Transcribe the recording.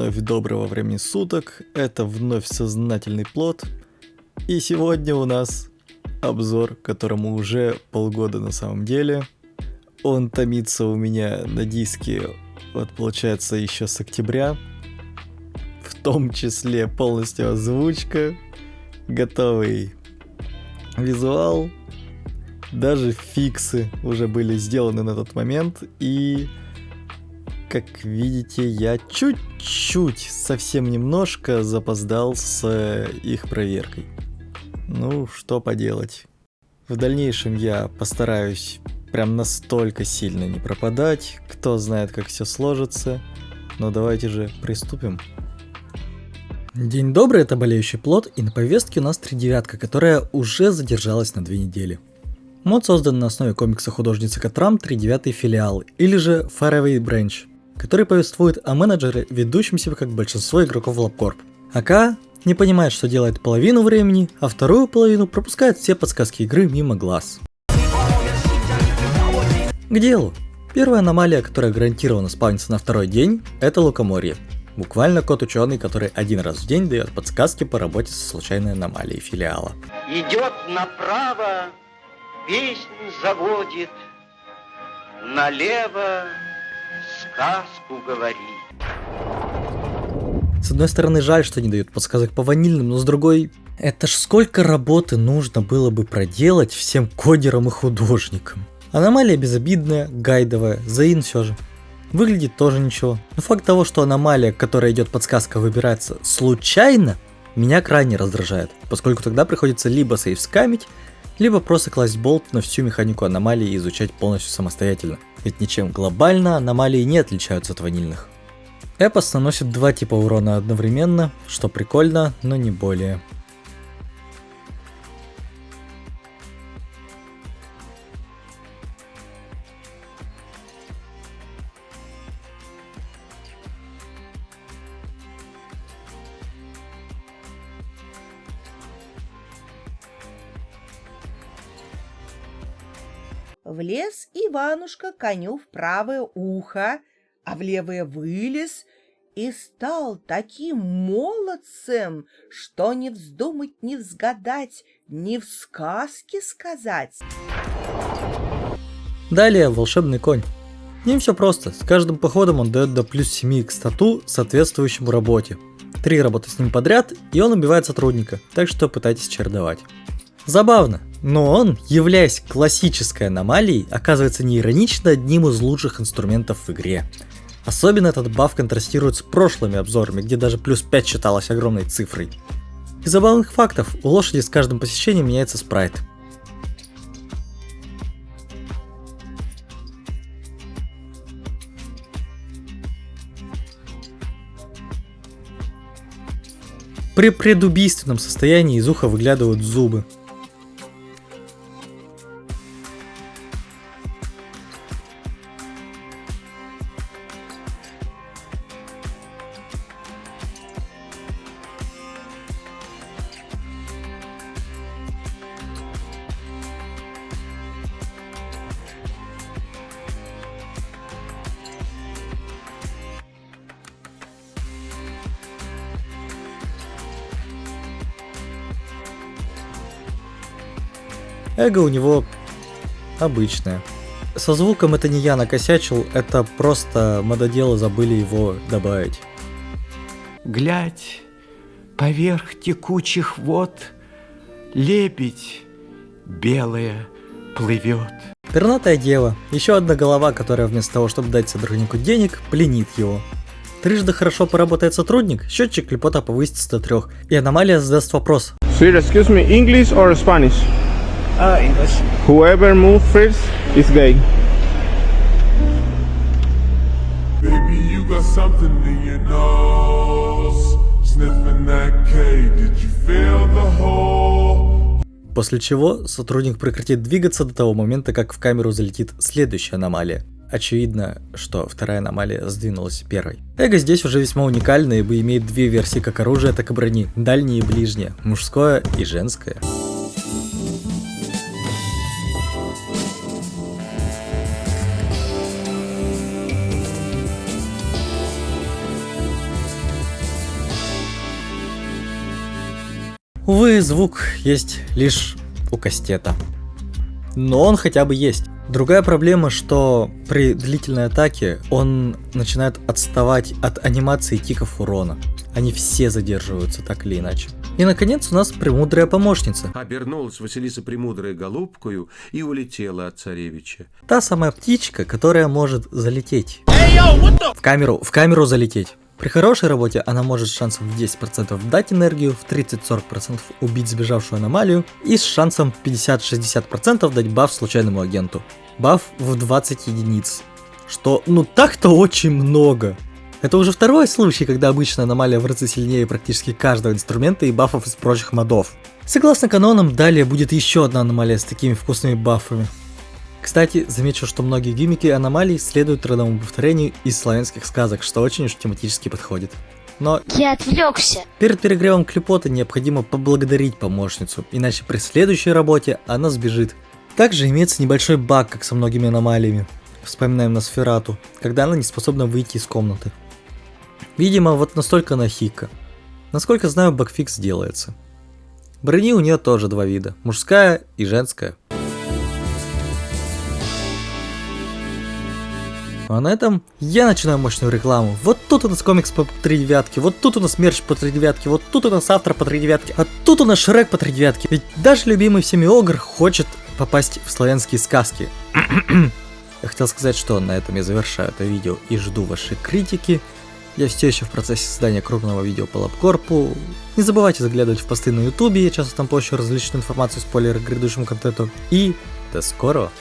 вновь доброго времени суток, это вновь сознательный плод. И сегодня у нас обзор, которому уже полгода на самом деле. Он томится у меня на диске, вот получается еще с октября. В том числе полностью озвучка, готовый визуал. Даже фиксы уже были сделаны на тот момент. И, как видите, я чуть-чуть, совсем немножко запоздал с их проверкой. Ну, что поделать. В дальнейшем я постараюсь прям настолько сильно не пропадать. Кто знает, как все сложится. Но давайте же приступим. День добрый, это болеющий плод, и на повестке у нас 3.9, которая уже задержалась на 2 недели. Мод создан на основе комикса художницы Катрам 3.9 филиал, или же Faraway Branch, который повествует о менеджере, ведущем себя как большинство игроков в LabCorp. АК не понимает, что делает половину времени, а вторую половину пропускает все подсказки игры мимо глаз. К делу. Первая аномалия, которая гарантированно спавнится на второй день, это лукоморье. Буквально кот-ученый, который один раз в день дает подсказки по работе со случайной аномалией филиала. Идет направо, песнь заводит, налево сказку говорит. С одной стороны, жаль, что не дают подсказок по ванильным, но с другой, это ж сколько работы нужно было бы проделать всем кодерам и художникам. Аномалия безобидная, гайдовая, заин все же. Выглядит тоже ничего. Но факт того, что аномалия, к которой идет подсказка, выбирается случайно, меня крайне раздражает, поскольку тогда приходится либо сейвскамить, либо просто класть болт на всю механику аномалии и изучать полностью самостоятельно. Ведь ничем глобально аномалии не отличаются от ванильных. Эпос наносит 2 типа урона одновременно, что прикольно, но не более. Влез Иванушка коню в правое ухо, а в левое вылез и стал таким молодцем, что не вздумать, не взгадать, ни в сказке сказать. Далее волшебный конь. Ним все просто, с каждым походом он дает до плюс 7 к стату, соответствующему работе. 3 работы с ним подряд, и он убивает сотрудника, так что пытайтесь чередовать. Забавно, но он, являясь классической аномалией, оказывается неиронично одним из лучших инструментов в игре. Особенно этот баф контрастирует с прошлыми обзорами, где даже плюс 5 считалось огромной цифрой. Из забавных фактов, у лошади с каждым посещением меняется спрайт. При предубийственном состоянии из уха выглядывают зубы. Эго у него обычное. Со звуком это не я накосячил, это просто мододелы забыли его добавить. Глядь, поверх текучих вод лебедь белая плывет. Пернатая дева, еще одна голова, которая вместо того, чтобы дать сотруднику денег, пленит его. Трижды хорошо поработает сотрудник, счетчик лепота повысится до 3, и аномалия задаст вопрос. Sir, excuse me, English or Spanish? English. Whoever moves first is gay. Baby, you got something in your nose. Sniffing that K, did you feel the hole? После чего сотрудник прекратит двигаться до того момента, как в камеру залетит следующая аномалия. Очевидно, что вторая аномалия сдвинулась первой. Эго здесь уже весьма уникальное, ибо имеет 2 версии как оружия, так и брони. Дальнее и ближнее, мужское и женское. Увы, звук есть лишь у кастета. Но он хотя бы есть. Другая проблема, что при длительной атаке он начинает отставать от анимации тиков урона. Они все задерживаются так или иначе. И наконец у нас премудрая помощница. Обернулась Василиса Премудрая голубкою и улетела от царевича. Та самая птичка, которая может залететь. В камеру залететь. При хорошей работе она может с шансом в 10% дать энергию, в 30-40% убить сбежавшую аномалию и с шансом 50-60% дать баф случайному агенту. Баф в 20 единиц. Что, ну так-то очень много. Это уже второй случай, когда обычная аномалия в разы сильнее практически каждого инструмента и бафов из прочих модов. Согласно канонам, далее будет еще одна аномалия с такими вкусными бафами. Кстати, замечу, что многие гиммики аномалий следуют родовому повторению из славянских сказок, что очень уж тематически подходит. Но я отвлекся. Перед перегревом клепоты необходимо поблагодарить помощницу, иначе при следующей работе она сбежит. Также имеется небольшой баг, как со многими аномалиями. Вспоминаем Носферату, когда она не способна выйти из комнаты. Видимо, вот настолько она хика. Насколько знаю, багфикс делается. Брони у нее тоже два вида, мужская и женская. А на этом я начинаю мощную рекламу. Вот тут у нас комикс по 3 девятки, вот тут у нас мерч по 3 девятки, вот тут у нас автор по 3 девятки, а тут у нас Шрек по 3 девятки. Ведь даже любимый всеми Огр хочет попасть в славянские сказки. Я хотел сказать, что на этом я завершаю это видео и жду вашей критики. Я все еще в процессе создания крупного видео по лабкорпу. Не забывайте заглядывать в посты на ютубе, я часто там пощу различную информацию, спойлеры к грядущему контенту. И до скорого!